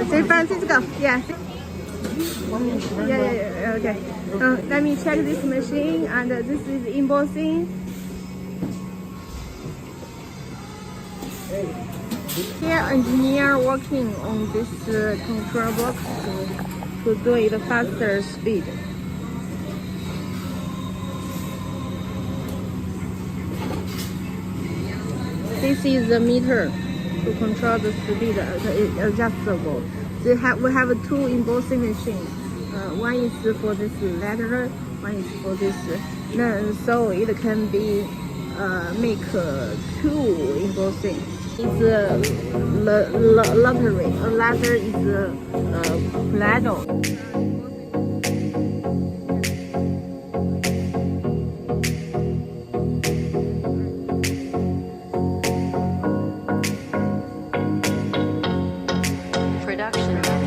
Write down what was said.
San Francisco. Yeah. Yeah. Okay. Let me check this machine, and this is embossing. Here, engineer working on this control box to do it faster speed. This is the meter to control the speed, adjustable. We have two embossing machines. One is for this letter, one is for this. So it can be make two embossing. It's lottery. A letter is Plano. Production.